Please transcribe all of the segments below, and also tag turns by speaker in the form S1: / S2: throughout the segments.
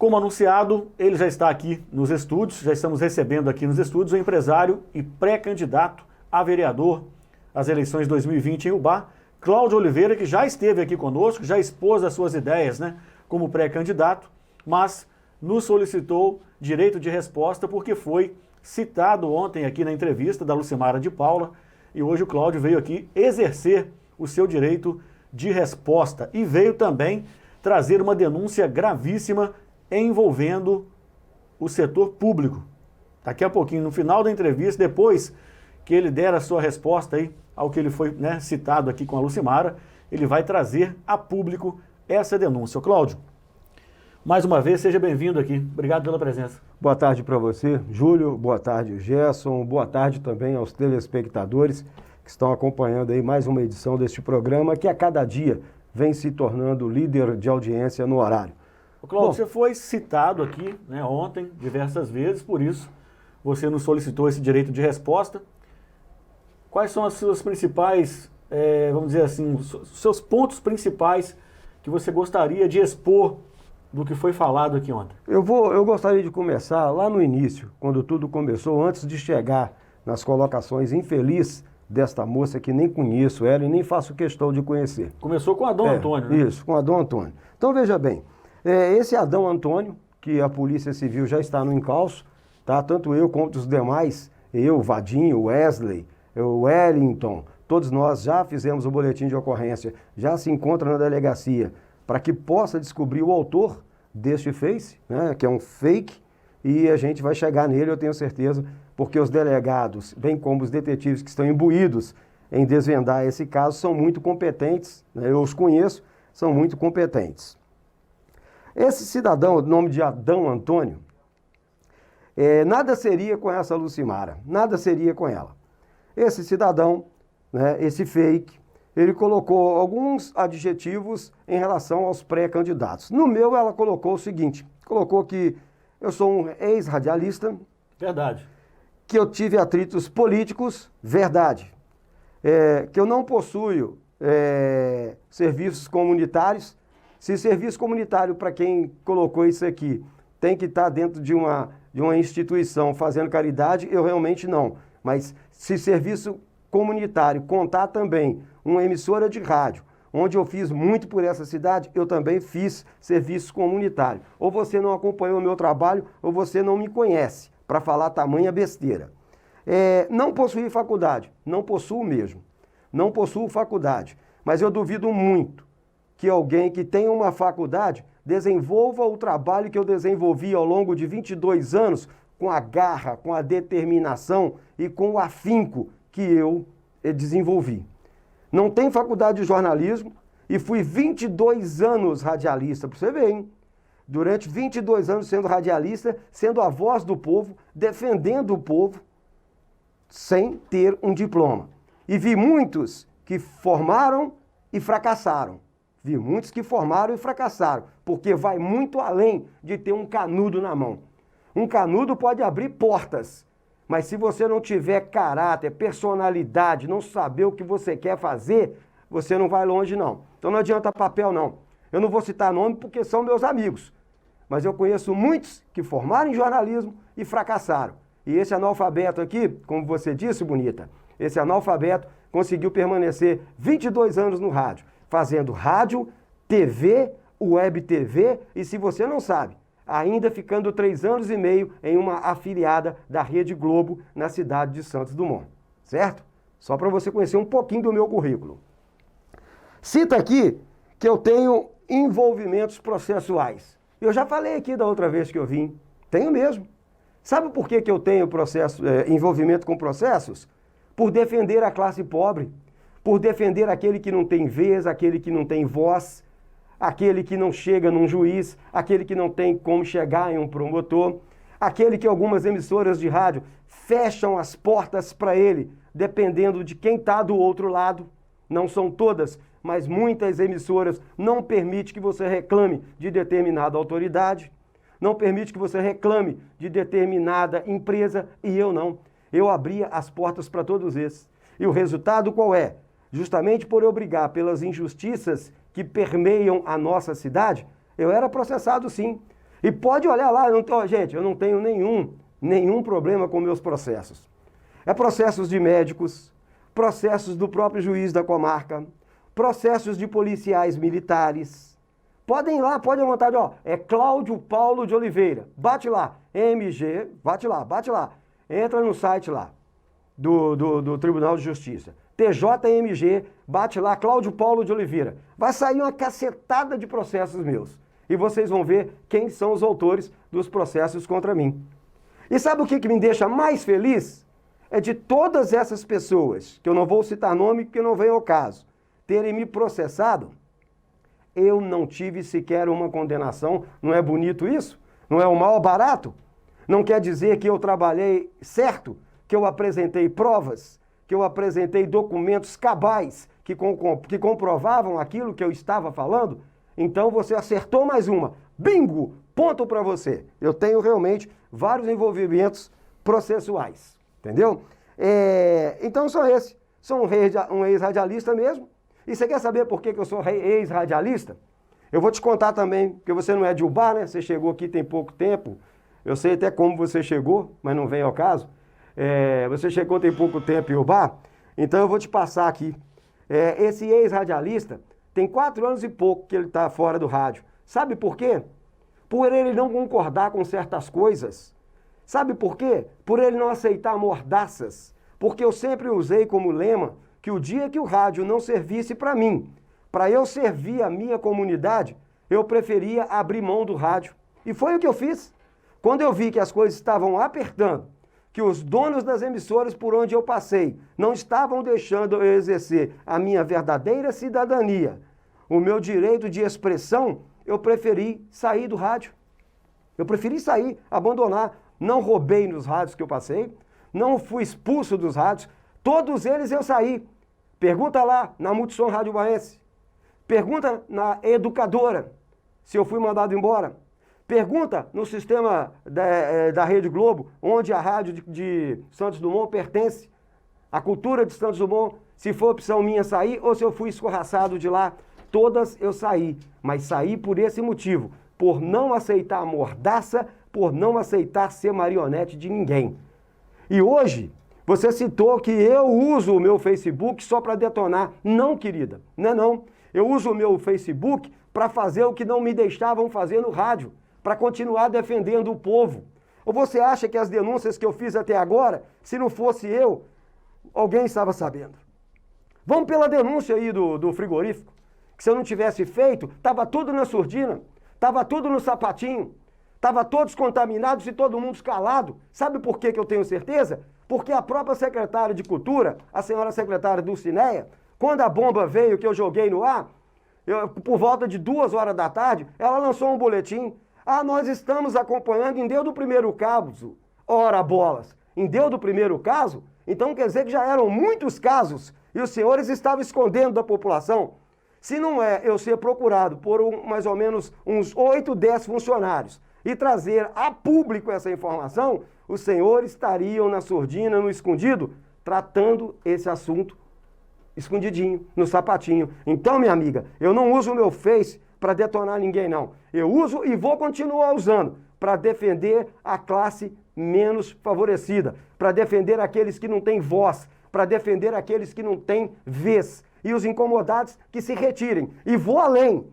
S1: Como anunciado, ele já está aqui nos estúdios, já estamos recebendo aqui nos estúdios o empresário e pré-candidato a vereador às eleições de 2020 em Ubá, Cláudio Oliveira, que já esteve aqui conosco, já expôs as suas ideias, né, como pré-candidato, mas nos solicitou direito de resposta porque foi citado ontem aqui na entrevista da Lucimara de Paula e hoje o Cláudio veio aqui exercer o seu direito de resposta e veio também trazer uma denúncia gravíssima envolvendo o setor público. Daqui a pouquinho, no final da entrevista, depois que ele der a sua resposta aí ao que ele foi, né, citado aqui com a Lucimara, ele vai trazer a público essa denúncia. Cláudio, mais uma vez, seja bem-vindo aqui. Obrigado pela presença.
S2: Boa tarde para você, Júlio. Boa tarde, Gerson. Boa tarde também aos telespectadores que estão acompanhando aí mais uma edição deste programa que a cada dia vem se tornando líder de audiência no horário.
S1: Cláudio, você foi citado aqui, né, ontem diversas vezes, por isso você nos solicitou esse direito de resposta. Quais são as suas principais, vamos dizer assim, os seus pontos principais que você gostaria de expor do que foi falado aqui ontem?
S2: Eu gostaria de começar lá no início, quando tudo começou, antes de chegar nas colocações infelizes desta moça que nem conheço ela e nem faço questão de conhecer.
S1: Começou com Adão Antônio, né?
S2: Isso, com Adão Antônio. Então veja bem, esse Adão Antônio, que a Polícia Civil já está no encalço, tá? Tanto eu quanto os demais, eu, Vadinho, Wesley, o Wellington, todos nós já fizemos o boletim de ocorrência, já se encontra na delegacia, para que possa descobrir o autor deste Face, né, que é um fake, e a gente vai chegar nele, eu tenho certeza, porque os delegados, bem como os detetives que estão imbuídos em desvendar esse caso, são muito competentes, né, eu os conheço, são muito competentes. Esse cidadão, o nome de Adão Antônio, nada seria com essa Lucimara, nada seria com ela. Esse cidadão, né, esse fake, ele colocou alguns adjetivos em relação aos pré-candidatos. No meu, ela colocou o seguinte, colocou que eu sou um ex-radialista.
S1: Verdade.
S2: Que eu tive atritos políticos. Verdade. Que eu não possuo serviços comunitários. Se serviço comunitário, para quem colocou isso aqui, tem que estar dentro de uma instituição fazendo caridade, eu realmente não. Mas se serviço comunitário contar também uma emissora de rádio, onde eu fiz muito por essa cidade, eu também fiz serviço comunitário. Ou você não acompanhou o meu trabalho, ou você não me conhece, para falar tamanha besteira. Não possuí faculdade, não possuo mesmo. Não possuo faculdade, mas eu duvido muito que alguém que tenha uma faculdade desenvolva o trabalho que eu desenvolvi ao longo de 22 anos com a garra, com a determinação e com o afinco que eu desenvolvi. Não tenho faculdade de jornalismo e fui 22 anos radialista, para você ver, hein? Durante 22 anos sendo radialista, sendo a voz do povo, defendendo o povo, sem ter um diploma. E vi muitos que formaram e fracassaram. Vi muitos que formaram e fracassaram, porque vai muito além de ter um canudo na mão. Um canudo pode abrir portas, mas se você não tiver caráter, personalidade, não saber o que você quer fazer, você não vai longe não. Então não adianta papel não. Eu não vou citar nome porque são meus amigos, mas eu conheço muitos que formaram em jornalismo e fracassaram. E esse analfabeto aqui, como você disse, bonita, esse analfabeto conseguiu permanecer 22 anos no rádio, fazendo rádio, TV, web TV e, se você não sabe, ainda ficando 3 anos e meio em uma afiliada da Rede Globo na cidade de Santos Dumont, certo? Só para você conhecer um pouquinho do meu currículo. Cita aqui que eu tenho envolvimentos processuais. Eu já falei aqui da outra vez que eu vim, tenho mesmo. Sabe por que eu tenho envolvimento com processos? Por defender a classe pobre, por defender aquele que não tem vez, aquele que não tem voz, aquele que não chega num juiz, aquele que não tem como chegar em um promotor, aquele que algumas emissoras de rádio fecham as portas para ele, dependendo de quem está do outro lado. Não são todas, mas muitas emissoras não permitem que você reclame de determinada autoridade, não permite que você reclame de determinada empresa, e eu não. Eu abria as portas para todos esses. E o resultado qual é? Justamente por eu brigar pelas injustiças que permeiam a nossa cidade, eu era processado sim. E pode olhar lá, gente, eu não tenho nenhum problema com meus processos. É processos de médicos, processos do próprio juiz da comarca, processos de policiais militares. Podem ir lá, pode à vontade, é Cláudio Paulo de Oliveira. Bate lá, MG, bate lá. Entra no site lá do Tribunal de Justiça. TJMG, bate lá, Cláudio Paulo de Oliveira. Vai sair uma cacetada de processos meus. E vocês vão ver quem são os autores dos processos contra mim. E sabe o que me deixa mais feliz? É de todas essas pessoas, que eu não vou citar nome porque não vem ao caso, terem me processado, eu não tive sequer uma condenação. Não é bonito isso? Não é o mal barato? Não quer dizer que eu trabalhei certo, que eu apresentei provas, que eu apresentei documentos cabais que comprovavam aquilo que eu estava falando? Então você acertou mais uma. Bingo! Ponto para você. Eu tenho realmente vários envolvimentos processuais. Entendeu? Então sou esse. Sou um ex-radialista mesmo. E você quer saber por que eu sou ex-radialista? Eu vou te contar também, porque você não é de Ubá, né? Você chegou aqui tem pouco tempo. Eu sei até como você chegou, mas não vem ao caso. Você chegou tem pouco tempo em Ubá, então eu vou te passar aqui. Esse ex-radialista tem 4 anos e pouco que ele está fora do rádio. Sabe por quê? Por ele não concordar com certas coisas. Sabe por quê? Por ele não aceitar mordaças. Porque eu sempre usei como lema que o dia que o rádio não servisse para mim, para eu servir a minha comunidade, eu preferia abrir mão do rádio. E foi o que eu fiz. Quando eu vi que as coisas estavam apertando, que os donos das emissoras por onde eu passei não estavam deixando eu exercer a minha verdadeira cidadania, o meu direito de expressão, eu preferi sair do rádio. Eu preferi sair, abandonar. Não roubei nos rádios que eu passei, não fui expulso dos rádios, todos eles eu saí. Pergunta lá na Multissom Rádio Baense, pergunta na Educadora, se eu fui mandado embora. Pergunta no sistema da Rede Globo, onde a rádio de Santos Dumont pertence, a cultura de Santos Dumont, se foi opção minha sair ou se eu fui escorraçado de lá. Todas eu saí, mas saí por esse motivo, por não aceitar a mordaça, por não aceitar ser marionete de ninguém. E hoje, você citou que eu uso o meu Facebook só para detonar. Não, querida, não. Eu uso o meu Facebook para fazer o que não me deixavam fazer no rádio, para continuar defendendo o povo. Ou você acha que as denúncias que eu fiz até agora, se não fosse eu, alguém estava sabendo? Vamos pela denúncia aí do frigorífico, que se eu não tivesse feito, estava tudo na surdina, estava tudo no sapatinho, estava todos contaminados e todo mundo calado. Sabe por que eu tenho certeza? Porque a própria secretária de Cultura, a senhora secretária Dulcineia, quando a bomba veio que eu joguei no ar, por volta de 2 horas da tarde, ela lançou um boletim. Nós estamos acompanhando em Deus do primeiro caso. Ora, bolas, em Deus do primeiro caso? Então quer dizer que já eram muitos casos e os senhores estavam escondendo da população. Se não é eu ser procurado por mais ou menos uns 8, 10 funcionários e trazer a público essa informação, os senhores estariam na surdina, no escondido, tratando esse assunto escondidinho, no sapatinho. Então, minha amiga, eu não uso o meu Face para detonar ninguém, não. Eu uso e vou continuar usando para defender a classe menos favorecida, para defender aqueles que não têm voz, para defender aqueles que não têm vez. E os incomodados que se retirem. E vou além.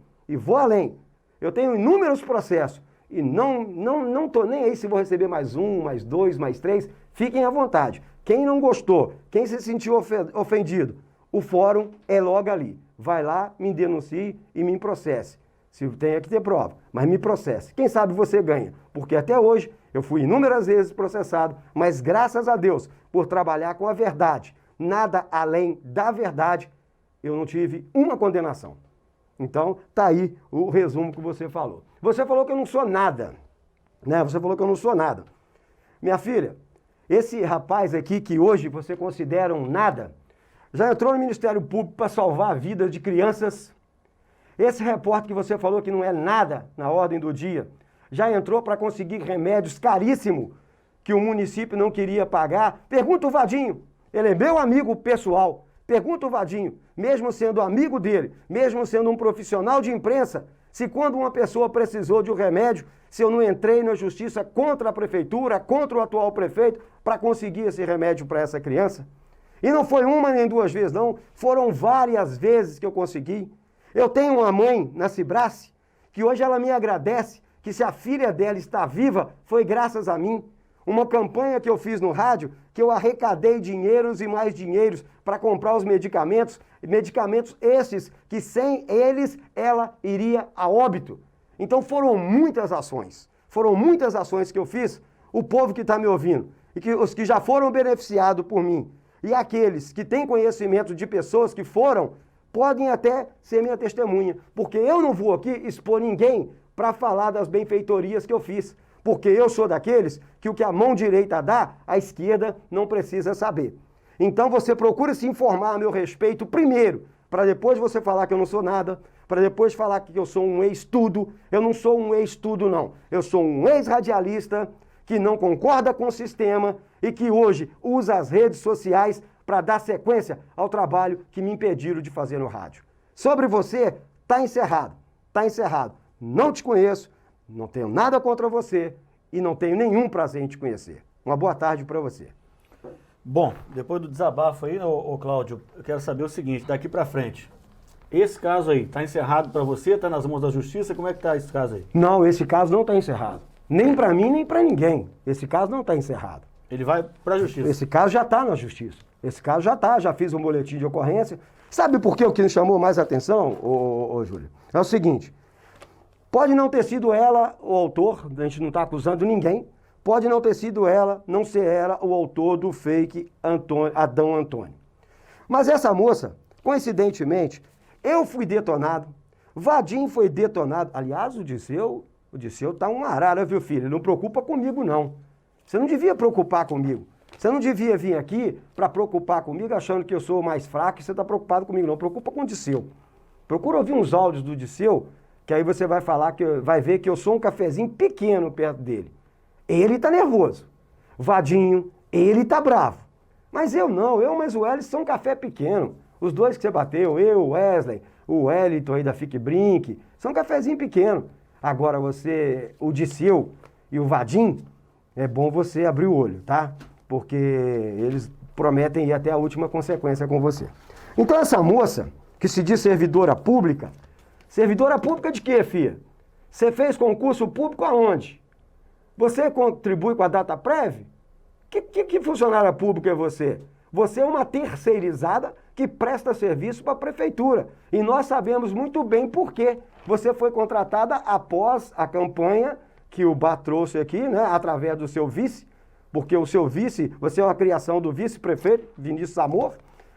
S2: Eu tenho inúmeros processos. E não estou nem aí se vou receber mais 1, mais 2, mais 3. Fiquem à vontade. Quem não gostou, quem se sentiu ofendido, o fórum é logo ali. Vai lá, me denuncie e me processe. Se tem que ter prova, mas me processe. Quem sabe você ganha. Porque até hoje eu fui inúmeras vezes processado, mas graças a Deus, por trabalhar com a verdade, nada além da verdade, eu não tive uma condenação. Então, tá aí o resumo que você falou. Você falou que eu não sou nada, né? Você falou que eu não sou nada. Minha filha, esse rapaz aqui que hoje você considera um nada, já entrou no Ministério Público para salvar a vida de crianças. Esse repórter que você falou que não é nada na ordem do dia, já entrou para conseguir remédios caríssimos que o município não queria pagar. Pergunta o Vadinho, ele é meu amigo pessoal. Pergunta o Vadinho, mesmo sendo amigo dele, mesmo sendo um profissional de imprensa, Se quando uma pessoa precisou de um remédio, se eu não entrei na justiça contra a prefeitura, contra o atual prefeito, para conseguir esse remédio para essa criança? E não foi uma nem duas vezes, não. Foram várias vezes que eu consegui. Eu tenho uma mãe na Cibrace, que hoje ela me agradece, que se a filha dela está viva, foi graças a mim. Uma campanha que eu fiz no rádio, que eu arrecadei dinheiros e mais dinheiros para comprar os medicamentos, medicamentos esses que sem eles ela iria a óbito. Então foram muitas ações que eu fiz, o povo que está me ouvindo, e que os que já foram beneficiados por mim, e aqueles que têm conhecimento de pessoas que foram, podem até ser minha testemunha, porque eu não vou aqui expor ninguém para falar das benfeitorias que eu fiz, porque eu sou daqueles que o que a mão direita dá, a esquerda não precisa saber. Então você procura se informar a meu respeito primeiro, para depois você falar que eu não sou nada, para depois falar que eu sou um ex-tudo. Eu não sou um ex-tudo, não. Eu sou um ex-radialista que não concorda com o sistema e que hoje usa as redes sociais para dar sequência ao trabalho que me impediram de fazer no rádio. Sobre você, está encerrado. Está encerrado. Não te conheço, não tenho nada contra você e não tenho nenhum prazer em te conhecer. Uma boa tarde para você.
S1: Bom, depois do desabafo aí, ô Cláudio, eu quero saber o seguinte, daqui para frente. Esse caso aí, está encerrado para você? Está nas mãos da justiça? Como é que está esse caso aí?
S2: Não, esse caso não está encerrado. Nem para mim, nem para ninguém. Esse caso não está encerrado.
S1: Ele vai para a justiça?
S2: Esse caso já está na justiça. Esse caso já está, já fiz um boletim de ocorrência. Sabe por que o que me chamou mais atenção, ô Júlio? É o seguinte, pode não ter sido ela o autor, a gente não está acusando ninguém, pode não ter sido ela, não ser ela o autor do fake Adão Antônio. Mas essa moça, coincidentemente, eu fui detonado, Vadim foi detonado. Aliás, o Disseu tá uma arara, viu, filho? Não preocupa comigo, não. Você não devia preocupar comigo. Você não devia vir aqui para preocupar comigo achando que eu sou mais fraco e você está preocupado comigo, não. Preocupa com o Disseu. Procura ouvir uns áudios do Disseu, que aí você vai falar, vai ver que eu sou um cafezinho pequeno perto dele. Ele tá nervoso. Vadinho, ele tá bravo. Mas eu não, eu mais o Wesley são um café pequeno. Os dois que você bateu, eu, o Wesley, o Wellington aí da Fique Brinque, são um cafezinho pequeno. Agora você, o Disseu e o Vadim, é bom você abrir o olho, tá? Porque eles prometem ir até a última consequência com você. Então essa moça, que se diz servidora pública de quê, filha? Você fez concurso público aonde? Você contribui com a Dataprev? Que funcionária pública é você? Você é uma terceirizada que presta serviço para a prefeitura. E nós sabemos muito bem por quê. Você foi contratada após a campanha que o Bá trouxe aqui, né, através do seu vice, porque o seu vice, você é uma criação do vice-prefeito, Vinícius Amor.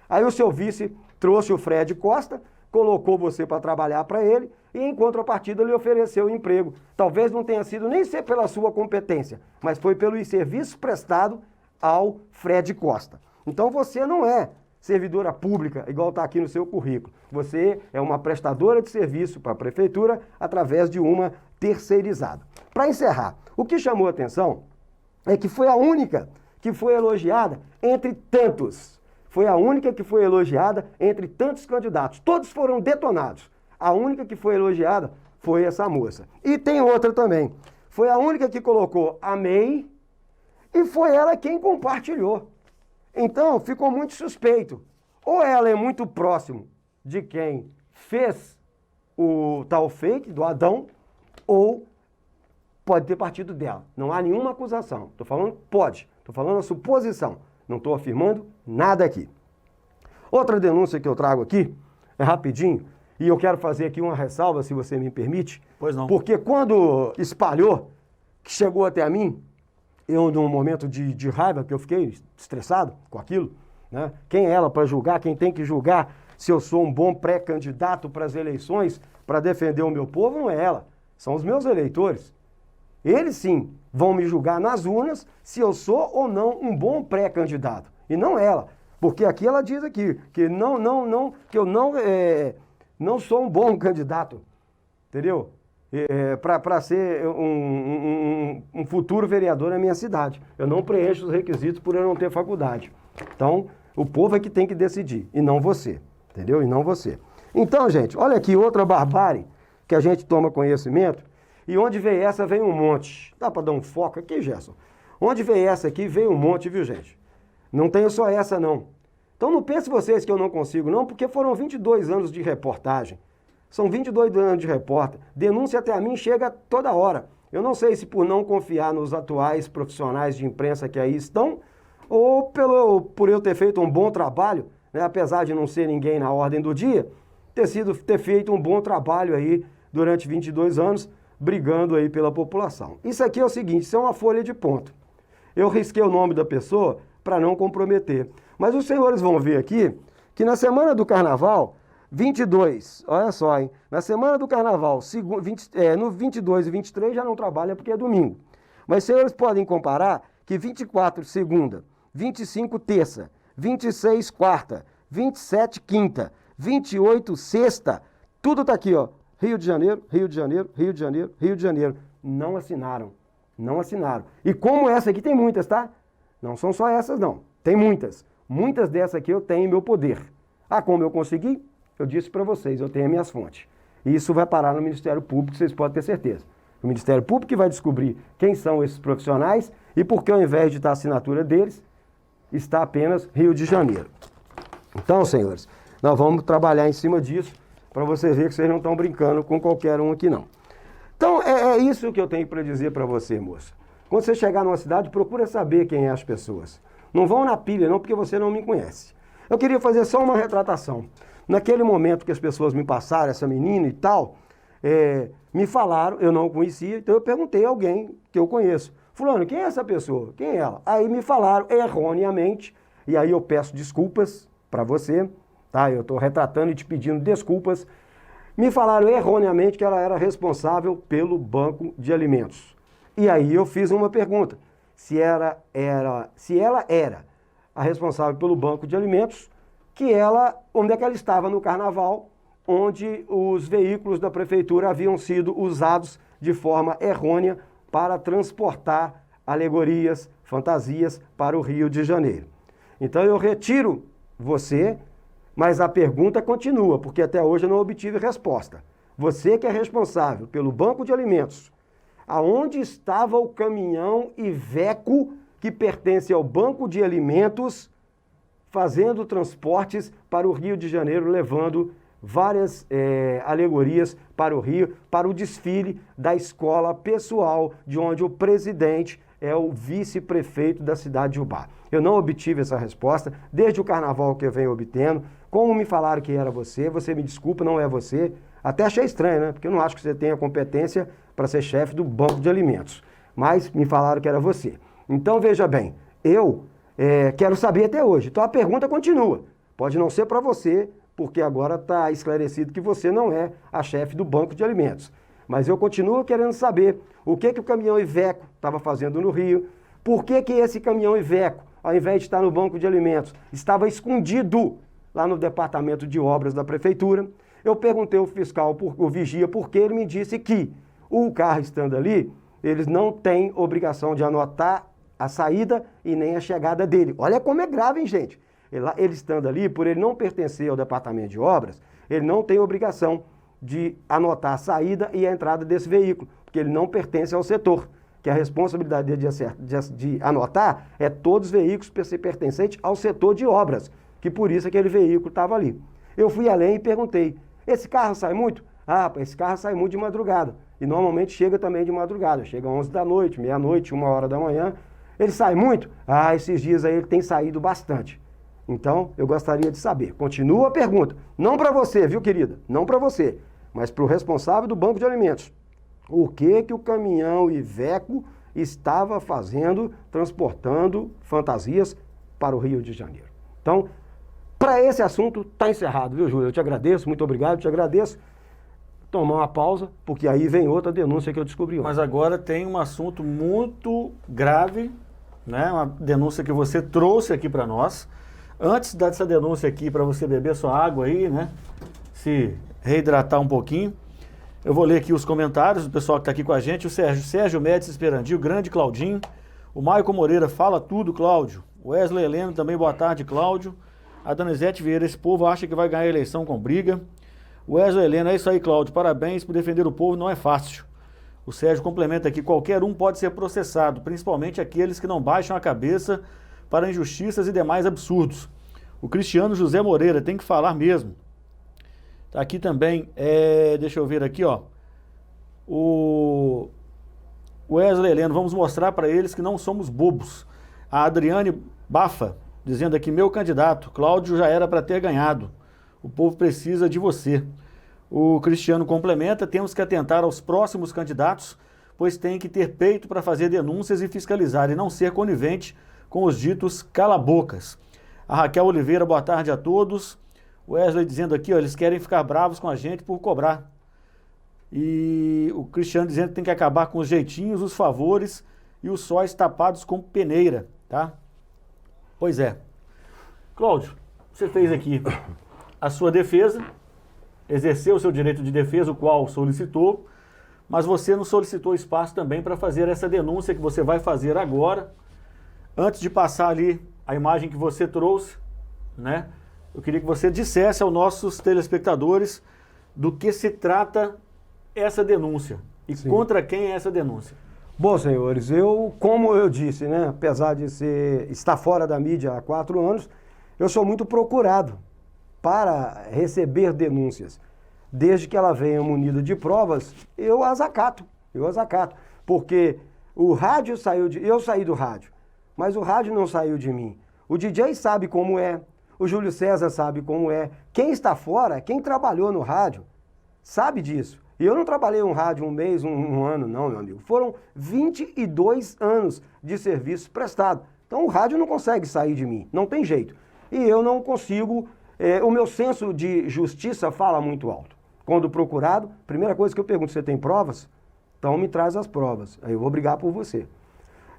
S2: Aí o seu vice trouxe o Fred Costa, colocou você para trabalhar para ele e em contrapartida lhe ofereceu emprego. Talvez não tenha sido nem ser pela sua competência, mas foi pelo serviço prestado ao Fred Costa. Então você não é servidora pública, igual está aqui no seu currículo. Você é uma prestadora de serviço para a prefeitura através de uma terceirizada. Para encerrar, o que chamou a atenção é que foi a única que foi elogiada entre tantos. Foi a única que foi elogiada entre tantos candidatos. Todos foram detonados. A única que foi elogiada foi essa moça. E tem outra também. Foi a única que colocou amei e foi ela quem compartilhou. Então, ficou muito suspeito. Ou ela é muito próximo de quem fez o tal fake do Adão, ou pode ter partido dela. Não há nenhuma acusação. Estou falando pode. Estou falando a suposição. Não estou afirmando nada aqui. Outra denúncia que eu trago aqui, é rapidinho, e eu quero fazer aqui uma ressalva, se você me permite.
S1: Pois não.
S2: Porque quando espalhou, que chegou até mim, eu num momento de raiva, que eu fiquei estressado com aquilo, né? Quem é ela para julgar? Quem tem que julgar se eu sou um bom pré-candidato para as eleições, para defender o meu povo? Não é ela. São os meus eleitores. Eles sim vão me julgar nas urnas se eu sou ou não um bom pré-candidato. E não ela. Porque aqui ela diz aqui que que eu não sou um bom candidato. Entendeu? Para ser um futuro vereador na minha cidade. Eu não preencho os requisitos por eu não ter faculdade. Então, o povo é que tem que decidir, e não você. Entendeu? E não você. Então, gente, olha aqui outra barbárie que a gente toma conhecimento, e onde vem essa, vem um monte. Dá para dar um foco aqui, Gerson? Onde vem essa aqui, vem um monte, viu, gente? Não tenho só essa, não. Então não pense vocês que eu não consigo, não, porque foram 22 anos de reportagem. São 22 anos de repórter. Denúncia até a mim chega toda hora. Eu não sei se por não confiar nos atuais profissionais de imprensa que aí estão, ou por eu ter feito um bom trabalho, né, apesar de não ser ninguém na ordem do dia, ter feito um bom trabalho aí durante 22 anos, brigando aí pela população. Isso aqui é o seguinte, isso é uma folha de ponto. Eu risquei o nome da pessoa para não comprometer. Mas os senhores vão ver aqui que na semana do Carnaval, 22, olha só, hein? Na semana do Carnaval, no 22 e 23 já não trabalha porque é domingo. Mas os senhores podem comparar que 24 segunda, 25 terça, 26 quarta, 27 quinta, 28 sexta, tudo tá aqui, ó. Rio de Janeiro, Rio de Janeiro, Rio de Janeiro, Rio de Janeiro. Não assinaram. Não assinaram. E como essa aqui tem muitas, tá? Não são só essas, não. Tem muitas. Muitas dessas aqui eu tenho em meu poder. Ah, como eu consegui? Eu disse para vocês, eu tenho as minhas fontes. E isso vai parar no Ministério Público, vocês podem ter certeza. O Ministério Público que vai descobrir quem são esses profissionais e por que ao invés de estar a assinatura deles, está apenas Rio de Janeiro. Então, senhores, nós vamos trabalhar em cima disso para vocês verem que vocês não estão brincando com qualquer um aqui, não. Então, é isso que eu tenho para dizer para você, moça. Quando você chegar numa cidade, procura saber quem é as pessoas. Não vão na pilha, não, porque você não me conhece. Eu queria fazer só uma retratação. Naquele momento que as pessoas me passaram, essa menina e tal, me falaram, eu não conhecia, então eu perguntei a alguém que eu conheço. Fulano, quem é essa pessoa? Quem é ela? Aí me falaram erroneamente, e aí eu peço desculpas para você, tá? Eu estou retratando e te pedindo desculpas. Me falaram erroneamente que ela era responsável pelo banco de alimentos. E aí eu fiz uma pergunta, se ela era a responsável pelo banco de alimentos, onde é que ela estava no Carnaval, onde os veículos da prefeitura haviam sido usados de forma errônea para transportar alegorias, fantasias para o Rio de Janeiro. Então eu retiro você, mas a pergunta continua, porque até hoje eu não obtive resposta. Você que é responsável pelo banco de alimentos, aonde estava o caminhão Iveco que pertence ao banco de alimentos, fazendo transportes para o Rio de Janeiro, levando várias alegorias para o Rio, para o desfile da escola pessoal, de onde o presidente é o vice-prefeito da cidade de Ubá. Eu não obtive essa resposta, desde o Carnaval que eu venho obtendo. Como me falaram que era você me desculpa, não é você. Até achei estranho, né? Porque eu não acho que você tenha competência para ser chefe do banco de alimentos. Mas me falaram que era você. Então, veja bem, eu quero saber até hoje. Então a pergunta continua. Pode não ser para você, porque agora está esclarecido que você não é a chefe do banco de alimentos. Mas eu continuo querendo saber o que o caminhão Iveco estava fazendo no Rio, por que esse caminhão Iveco, ao invés de estar no banco de alimentos, estava escondido lá no departamento de obras da prefeitura. Eu perguntei ao fiscal, o vigia, porque ele me disse que o carro estando ali, eles não têm obrigação de anotar a saída e nem a chegada dele. Olha como é grave, hein, gente? Ele estando ali, por ele não pertencer ao departamento de obras, ele não tem obrigação de anotar a saída e a entrada desse veículo, porque ele não pertence ao setor, que a responsabilidade de anotar é todos os veículos pertencentes ao setor de obras, que por isso aquele veículo estava ali. Eu fui além e perguntei, esse carro sai muito? Ah, esse carro sai muito de madrugada, e normalmente chega também de madrugada, chega 11 da noite, meia-noite, 1h da manhã. Ele sai muito? Ah, esses dias aí ele tem saído bastante. Então, eu gostaria de saber. Continua a pergunta. Não para você, viu, querida? Não para você, mas para o responsável do banco de alimentos. O que o caminhão Iveco estava fazendo, transportando fantasias para o Rio de Janeiro? Então, para esse assunto, está encerrado, viu, Júlia? Eu te agradeço, muito obrigado, te agradeço. Tomar uma pausa, porque aí vem outra denúncia que eu descobri ontem.
S1: Mas agora tem um assunto muito grave, né? Uma denúncia que você trouxe aqui para nós. Antes dessa denúncia aqui, para você beber sua água aí, né? Se reidratar um pouquinho. Eu vou ler aqui os comentários do pessoal que está aqui com a gente. O Sérgio Médici Esperandio, grande Claudinho. O Maicon Moreira, fala tudo, Cláudio. O Wesley Heleno também, boa tarde, Cláudio. A Donizete Vieira, esse povo acha que vai ganhar a eleição com briga. O Wesley Helena, é isso aí, Cláudio. Parabéns por defender o povo, não é fácil. O Sérgio complementa aqui, qualquer um pode ser processado, principalmente aqueles que não baixam a cabeça para injustiças e demais absurdos. O Cristiano José Moreira tem que falar mesmo. Tá aqui também, deixa eu ver aqui, ó. O Wesley Helena, vamos mostrar para eles que não somos bobos. A Adriane Bafa, dizendo aqui, meu candidato, Cláudio já era para ter ganhado. O povo precisa de você. O Cristiano complementa, temos que atentar aos próximos candidatos, pois tem que ter peito para fazer denúncias e fiscalizar, e não ser conivente com os ditos cala-bocas. A Raquel Oliveira, boa tarde a todos. O Wesley dizendo aqui, ó, eles querem ficar bravos com a gente por cobrar. E o Cristiano dizendo que tem que acabar com os jeitinhos, os favores e os sóis tapados com peneira, tá? Pois é. Cláudio, você fez aqui a sua defesa, exerceu o seu direito de defesa, o qual solicitou, mas você não solicitou espaço também para fazer essa denúncia que você vai fazer agora. Antes de passar ali a imagem que você trouxe, né? Eu queria que você dissesse aos nossos telespectadores do que se trata essa denúncia e
S2: Sim.
S1: contra quem é essa denúncia.
S2: Bom, senhores, como eu disse, né, apesar de estar fora da mídia há 4 anos, eu sou muito procurado para receber denúncias. Desde que ela venha munida de provas, eu as acato. Porque o rádio eu saí do rádio, mas o rádio não saiu de mim. O DJ sabe como é, o Júlio César sabe como é. Quem está fora, quem trabalhou no rádio, sabe disso. E eu não trabalhei um rádio um mês, um ano, não, meu amigo. Foram 22 anos de serviço prestado. Então o rádio não consegue sair de mim, não tem jeito. E eu não consigo, o meu senso de justiça fala muito alto. Quando procurado, primeira coisa que eu pergunto, você tem provas? Então me traz as provas, aí eu vou brigar por você.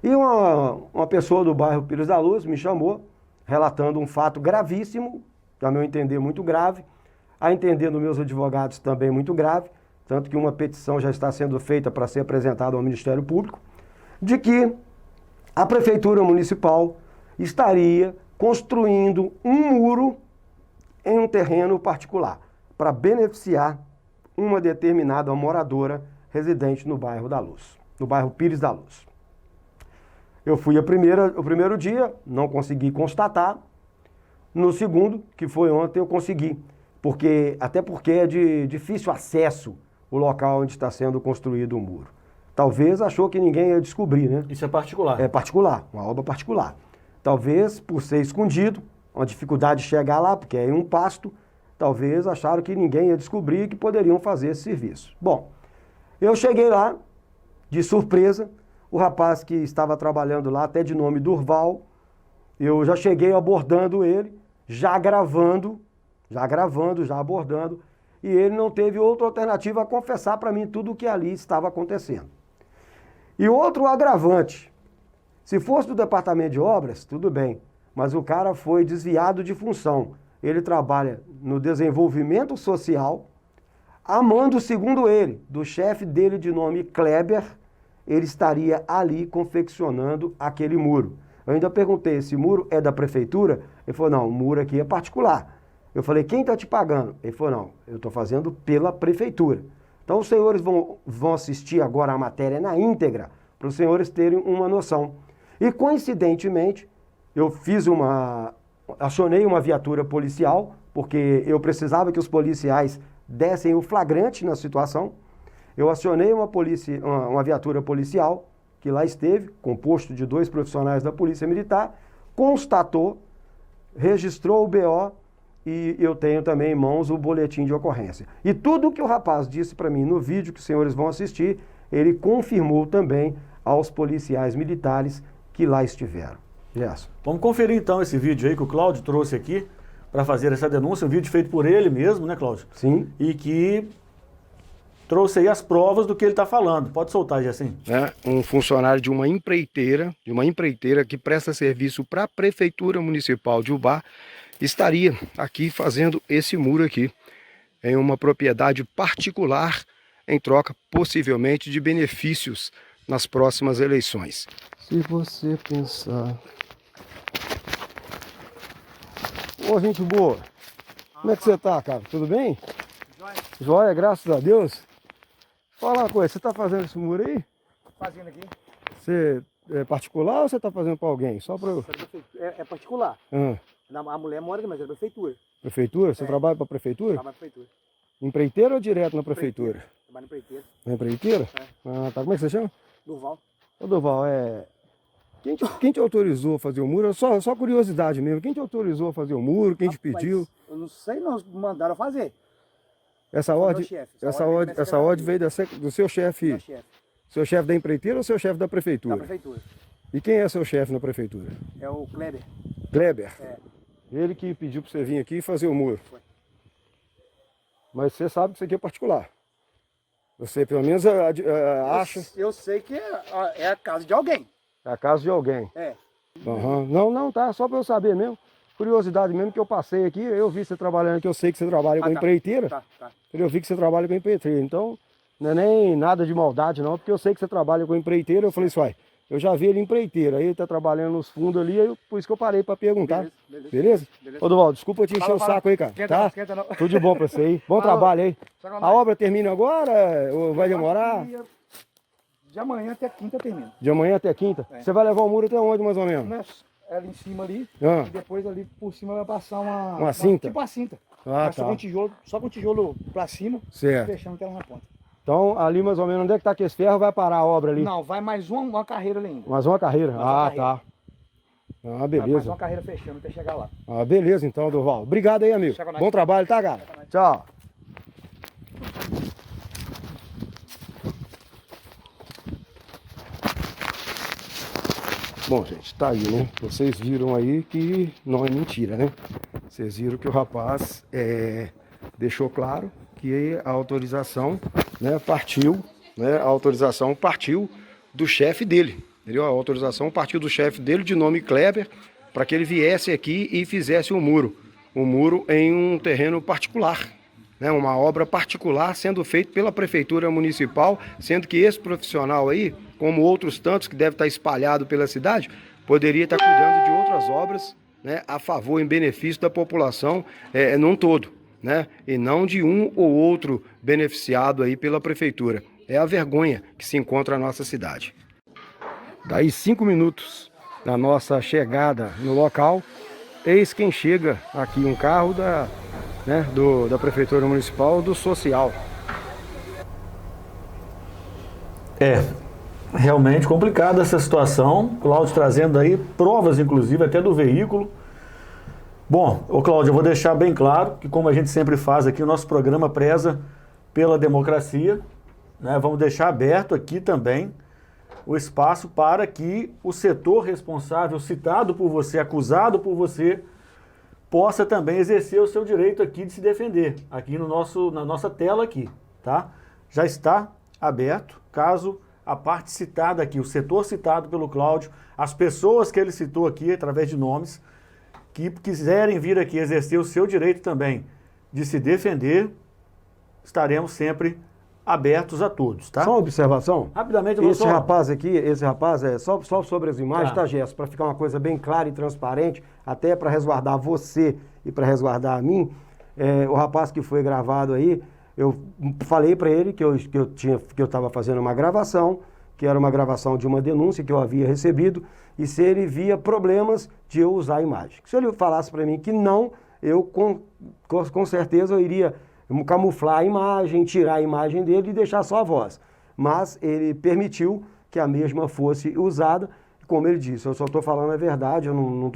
S2: E uma pessoa do bairro Pires da Luz me chamou, relatando um fato gravíssimo, a meu entender muito grave, a entender dos meus advogados também muito grave, tanto que uma petição já está sendo feita para ser apresentada ao Ministério Público, de que a Prefeitura Municipal estaria construindo um muro em um terreno particular, para beneficiar uma determinada moradora residente no bairro da Luz, no bairro Pires da Luz. Eu fui o primeiro dia, não consegui constatar. No segundo, que foi ontem, eu consegui. Até porque é de difícil acesso o local onde está sendo construído o muro. Talvez achou que ninguém ia descobrir, né?
S1: Isso é particular.
S2: É particular, uma obra particular. Talvez, por ser escondido, uma dificuldade de chegar lá, porque é em um pasto, talvez acharam que ninguém ia descobrir e que poderiam fazer esse serviço. Bom, eu cheguei lá, de surpresa, o rapaz que estava trabalhando lá, até de nome Durval, eu já cheguei abordando ele, já abordando, e ele não teve outra alternativa a confessar para mim tudo o que ali estava acontecendo. E outro agravante, se fosse do departamento de obras, tudo bem, mas o cara foi desviado de função. Ele trabalha no desenvolvimento social, a mando, segundo ele, do chefe dele de nome Kleber, ele estaria ali confeccionando aquele muro. Eu ainda perguntei, esse muro é da prefeitura? Ele falou, não, o muro aqui é particular. Eu falei, quem está te pagando? Ele falou, não, eu estou fazendo pela prefeitura. Então os senhores vão assistir agora a matéria na íntegra, para os senhores terem uma noção. E coincidentemente, eu acionei uma viatura policial, porque eu precisava que os policiais dessem o flagrante na situação. Eu acionei uma viatura policial, que lá esteve, composto de 2 profissionais da Polícia Militar, constatou, registrou o BO e eu tenho também em mãos o boletim de ocorrência. E tudo o que o rapaz disse para mim no vídeo que os senhores vão assistir, ele confirmou também aos policiais militares que lá estiveram. Yes.
S1: Vamos conferir então esse vídeo aí que o Cláudio trouxe aqui para fazer essa denúncia, um vídeo feito por ele mesmo, né, Cláudio?
S2: Sim.
S1: E que trouxe aí as provas do que ele está falando. Pode soltar, Gessim.
S2: Um funcionário de uma empreiteira que presta serviço para a Prefeitura Municipal de Ubá, estaria aqui fazendo esse muro aqui, em uma propriedade particular, em troca, possivelmente, de benefícios nas próximas eleições. Se você pensar... Ô, gente boa, como é que você tá, cara? Tudo bem? Joia, graças a Deus. Fala uma coisa, você tá fazendo esse muro aí?
S3: Fazendo aqui.
S2: Você é particular ou você tá fazendo para alguém? Só para
S3: É particular.
S2: ah,
S3: A mulher mora aqui, mas é da prefeitura.
S2: prefeitura? Você trabalha para a prefeitura?
S3: Trabalha na prefeitura.
S2: Empreiteira ou direto na prefeitura?
S3: Trabalha na prefeitura.
S2: Na empreiteira?
S3: É.
S2: Ah, tá. Como é que você chama?
S3: Durval.
S2: Ô, Doval, quem te autorizou a fazer o muro? Só curiosidade mesmo. Quem te autorizou a fazer o muro? Quem te pediu?
S3: Eu não sei, não. Mandaram fazer.
S2: Essa
S3: Foi
S2: ordem,
S3: meu chefe.
S2: essa ordem veio do seu chefe,
S3: Meu chefe.
S2: seu chefe da empreiteira ou seu chefe da
S3: Da
S2: prefeitura?
S3: prefeitura.
S2: E quem é seu chefe na prefeitura?
S3: É o Kleber.
S2: Kleber.
S3: É.
S2: Ele que pediu para você vir aqui e fazer o muro.
S3: Foi.
S2: Mas você sabe que isso aqui é particular. Você pelo menos acha
S3: Eu sei que é a casa de alguém.
S2: é a casa de alguém.
S3: É.
S2: Aham. Não, tá. Só para eu saber mesmo. Curiosidade mesmo que eu passei aqui, eu vi você trabalhando aqui, eu sei que você trabalha com
S3: tá.
S2: empreiteira.
S3: Tá.
S2: Eu vi que você trabalha com empreiteira. Então, não é nem nada de maldade não, porque eu sei que você trabalha com empreiteira. Eu falei assim, uai, eu já vi ele empreiteira. Aí ele tá trabalhando nos fundos ali, por isso que eu parei para perguntar.
S3: Beleza.
S2: Ô, Duval, desculpa eu te encher o saco aí, cara. Tá?
S3: Esquenta não.
S2: Tudo de bom pra você aí. Bom trabalho aí. A obra termina agora ou vai demorar?
S3: De amanhã até quinta termina.
S2: De amanhã até quinta?
S3: É.
S2: Você vai levar o muro até onde, mais ou menos?
S3: Ela em cima ali,
S2: Ah.
S3: e depois ali por cima vai passar
S2: Uma cinta?
S3: Tipo uma cinta.
S2: Ah,
S3: Mas
S2: tá.
S3: só com tijolo pra cima,
S2: Certo.
S3: fechando até lá na ponta.
S2: Então, ali mais ou menos, onde é que tá aquele ferro, vai parar a obra ali?
S3: Não, vai mais uma carreira ali ainda.
S2: Mais uma carreira?
S3: Mais uma carreira.
S2: Tá. Ah,
S3: Vai mais
S2: beleza.
S3: uma carreira fechando até chegar lá.
S2: Ah, beleza então, Durval. Obrigado aí, amigo.
S3: Chega nós.
S2: Bom trabalho, tá, cara? Tchau. Bom, gente, tá aí, né? Vocês viram aí que não é mentira, né? Vocês viram que o rapaz deixou claro que a autorização, né, partiu, né? A autorização partiu do chefe dele, entendeu? A autorização partiu do chefe dele, de nome Kleber, para que ele viesse aqui e fizesse um muro em um terreno particular, né? Uma obra particular sendo feita pela prefeitura municipal, sendo que esse profissional aí, como outros tantos que deve estar espalhado pela cidade, poderia estar cuidando de outras obras, né, a favor, em benefício da população num todo, né, e não de um ou outro beneficiado aí pela prefeitura. É a vergonha que se encontra na nossa cidade. Daí 5 minutos da nossa chegada no local, eis quem chega aqui, um carro da Prefeitura Municipal do Social.
S1: Realmente complicada essa situação. Cláudio trazendo aí provas, inclusive, até do veículo. Bom, Cláudio, eu vou deixar bem claro que, como a gente sempre faz aqui, o nosso programa preza pela democracia, né? Vamos deixar aberto aqui também o espaço para que o setor responsável, citado por você, acusado por você, possa também exercer o seu direito aqui de se defender, aqui na nossa tela aqui, tá? Já está aberto, caso a parte citada aqui, o setor citado pelo Cláudio, as pessoas que ele citou aqui, através de nomes, que quiserem vir aqui exercer o seu direito também de se defender, estaremos sempre abertos a todos, tá?
S2: Só uma observação.
S1: Rapidamente, eu vou
S2: Esse rapaz é só sobre as imagens, tá, Gerson? Para ficar uma coisa bem clara e transparente, até para resguardar você e para resguardar a mim, o rapaz que foi gravado aí, eu falei para ele que eu estava fazendo uma gravação, que era uma gravação de uma denúncia que eu havia recebido, e se ele via problemas de eu usar a imagem. Se ele falasse para mim que não, eu com certeza eu iria camuflar a imagem, tirar a imagem dele e deixar só a voz. Mas ele permitiu que a mesma fosse usada, como ele disse, eu só estou falando a verdade, eu não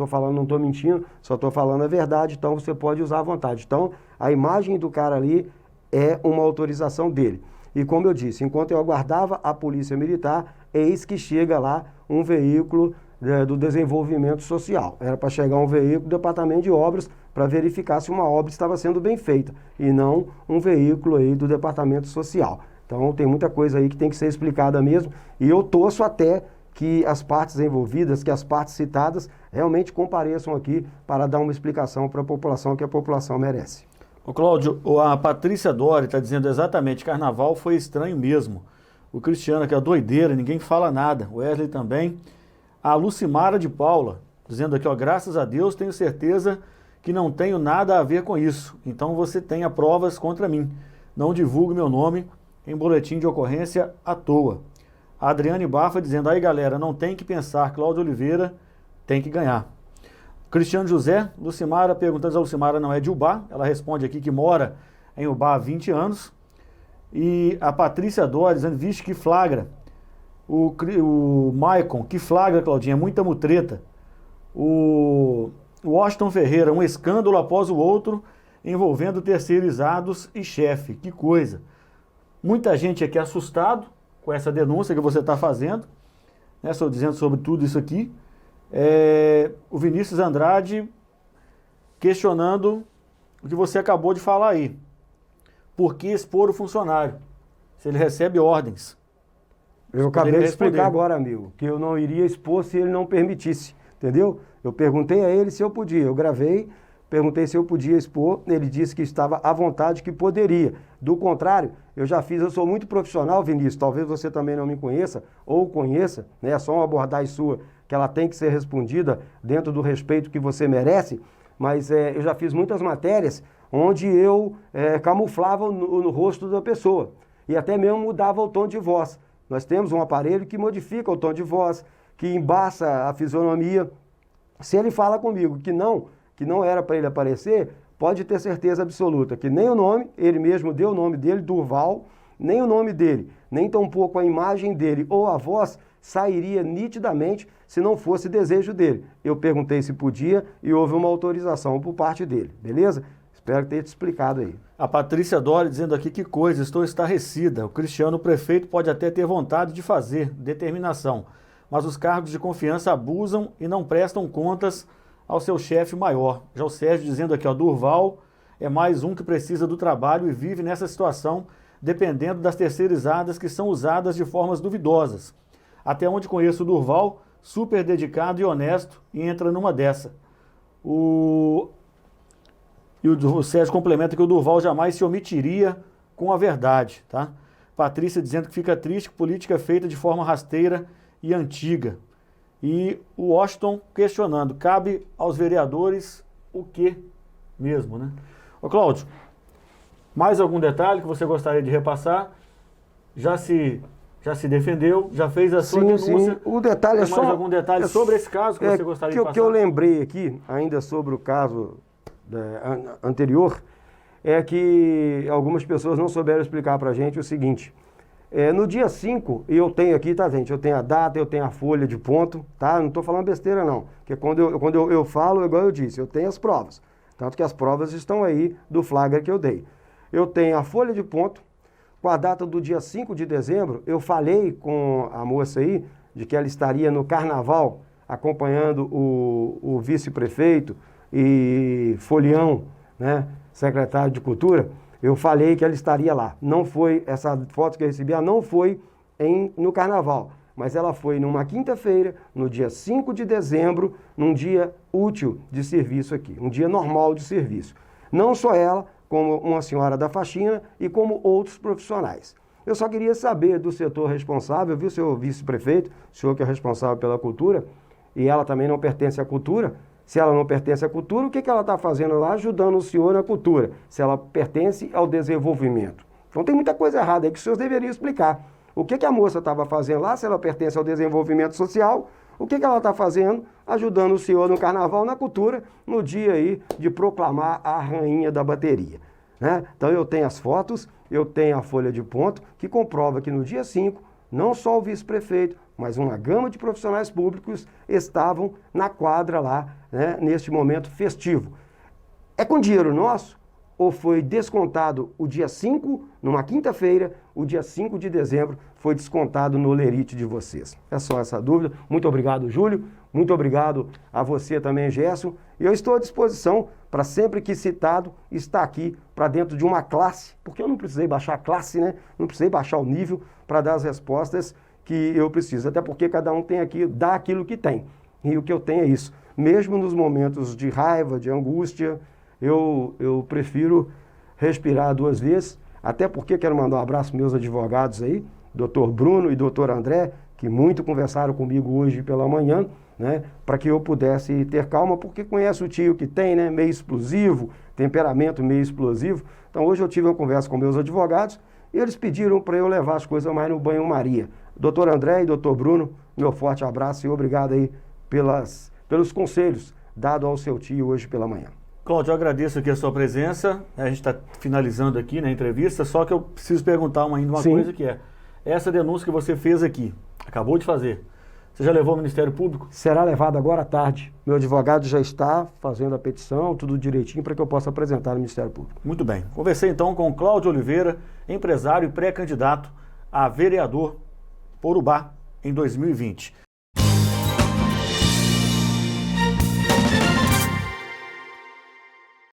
S2: estou mentindo, só estou falando a verdade, então você pode usar à vontade. Então, a imagem do cara ali é uma autorização dele. E como eu disse, enquanto eu aguardava a polícia militar, eis que chega lá um veículo do desenvolvimento social. Era para chegar um veículo do departamento de obras para verificar se uma obra estava sendo bem feita e não um veículo aí do departamento social. Então tem muita coisa aí que tem que ser explicada mesmo, e eu torço até que as partes envolvidas, que as partes citadas realmente compareçam aqui para dar uma explicação para a população que a população merece.
S1: Ô Cláudio, a Patrícia Dori está dizendo exatamente, carnaval foi estranho mesmo. O Cristiano, que é doideira, ninguém fala nada. O Wesley também. A Lucimara de Paula, dizendo aqui, ó, graças a Deus, tenho certeza que não tenho nada a ver com isso. Então você tenha provas contra mim. não divulgue meu nome em boletim de ocorrência à toa. A Adriane Bafa dizendo, aí galera, não tem que pensar, Cláudio Oliveira tem que ganhar. Cristiano José, Lucimara, perguntando se a Lucimara não é de Ubá, ela responde aqui que mora em Ubá há 20 anos. E a Patrícia Dória dizendo, vixe, que flagra. O Maicon, que flagra, Claudinha, muita mutreta. O Washington Ferreira, um escândalo após o outro, envolvendo terceirizados e chefe. Que coisa. Muita gente aqui assustado com essa denúncia que você está fazendo, né? Estou dizendo sobre tudo isso aqui. O Vinícius Andrade questionando o que você acabou de falar aí. Por que expor o funcionário, se ele recebe ordens?
S2: Eu acabei de explicar agora, amigo, que eu não iria expor se ele não permitisse, entendeu? Eu perguntei a ele se eu podia, eu gravei, perguntei se eu podia expor, ele disse que estava à vontade, que poderia. Do contrário, eu já fiz, eu sou muito profissional, Vinícius, talvez você também não me conheça, ou conheça, né? É só uma abordagem sua, que ela tem que ser respondida dentro do respeito que você merece, mas eu já fiz muitas matérias onde eu camuflava no rosto da pessoa e até mesmo mudava o tom de voz. Nós temos um aparelho que modifica o tom de voz, que embaça a fisionomia. Se ele fala comigo que não era para ele aparecer, pode ter certeza absoluta que nem o nome, ele mesmo deu o nome dele, Durval, nem o nome dele, nem tampouco a imagem dele ou a voz sairia nitidamente se não fosse desejo dele. Eu perguntei se podia e houve uma autorização por parte dele, beleza? Espero ter te explicado aí.
S1: A Patrícia Dori dizendo aqui, que coisa, estou estarrecida. O Cristiano, o prefeito, pode até ter vontade de fazer, determinação, mas os cargos de confiança abusam e não prestam contas ao seu chefe maior. Já o Sérgio dizendo aqui, ó, Durval é mais um que precisa do trabalho e vive nessa situação, dependendo das terceirizadas que são usadas de formas duvidosas. Até onde conheço o Durval, super dedicado e honesto, e entra numa dessa. E o Sérgio complementa que o Durval jamais se omitiria com a verdade, tá? Patrícia dizendo que fica triste que política é feita de forma rasteira e antiga. E o Washington questionando, cabe aos vereadores o quê mesmo, né? Ô Cláudio, mais algum detalhe que você gostaria de repassar? Já se defendeu, já fez a sua denúncia.
S2: Sim. O detalhe é
S1: mais
S2: só...
S1: algum detalhe sobre esse caso que você gostaria de passar?
S2: O que eu lembrei aqui, ainda sobre o caso anterior, é que algumas pessoas não souberam explicar pra gente o seguinte. No dia 5, eu tenho aqui, tá, gente? Eu tenho a data, eu tenho a folha de ponto, tá? Não tô falando besteira, não. Porque quando eu falo, igual eu disse, eu tenho as provas. Tanto que as provas estão aí do flagra que eu dei. Eu tenho a folha de ponto, com a data do dia 5 de dezembro, eu falei com a moça aí, de que ela estaria no carnaval, acompanhando o vice-prefeito e Folião, né, secretário de Cultura. Eu falei que ela estaria lá. Não foi, essa foto que eu recebi, ela não foi no carnaval, mas ela foi numa quinta-feira, no dia 5 de dezembro, num dia útil de serviço aqui, um dia normal de serviço. Não só ela, como uma senhora da faxina e como outros profissionais. Eu só queria saber do setor responsável, viu, seu vice-prefeito, o senhor que é responsável pela cultura, e ela também não pertence à cultura. Se ela não pertence à cultura, o que ela está fazendo lá ajudando o senhor na cultura? Se ela pertence ao desenvolvimento. Então tem muita coisa errada aí que os senhores deveriam explicar. O que a moça estava fazendo lá, se ela pertence ao desenvolvimento social, o que ela está fazendo ajudando o senhor no carnaval, na cultura, no dia aí de proclamar a rainha da bateria, né? Então eu tenho as fotos, eu tenho a folha de ponto, que comprova que no dia 5, não só o vice-prefeito, mas uma gama de profissionais públicos estavam na quadra lá, né, neste momento festivo. É com dinheiro nosso ou foi descontado o dia 5, numa quinta-feira, o dia 5 de dezembro, foi descontado no lerite de vocês? É só essa dúvida. Muito obrigado, Júlio. Muito obrigado a você também, Gerson. E eu estou à disposição para sempre que citado estar aqui para dentro de uma classe, porque eu não precisei baixar a classe, né? Não precisei baixar o nível para dar as respostas que eu preciso. Até porque cada um tem aqui, dá aquilo que tem. E o que eu tenho é isso. Mesmo nos momentos de raiva, de angústia, eu prefiro respirar 2 vezes, até porque quero mandar um abraço aos meus advogados aí, Dr. Bruno e Dr. André, que muito conversaram comigo hoje pela manhã, né, para que eu pudesse ter calma, porque conhece o tio que tem, né, meio explosivo, temperamento meio explosivo. Então hoje eu tive uma conversa com meus advogados e eles pediram para eu levar as coisas mais no banho-maria. Doutor André e doutor Bruno, meu forte abraço e obrigado aí pelos conselhos dados ao seu tio hoje pela manhã.
S1: Cláudio, eu agradeço aqui a sua presença. A gente está finalizando aqui na entrevista, só que eu preciso perguntar ainda uma
S2: Sim.
S1: coisa que é, essa denúncia que você fez aqui, acabou de fazer, você já levou ao Ministério Público?
S2: Será levado agora à tarde. Meu advogado já está fazendo a petição, tudo direitinho, para que eu possa apresentar no Ministério Público.
S1: Muito bem. Conversei então com Cláudio Oliveira, empresário e pré-candidato a vereador por Urubá em 2020.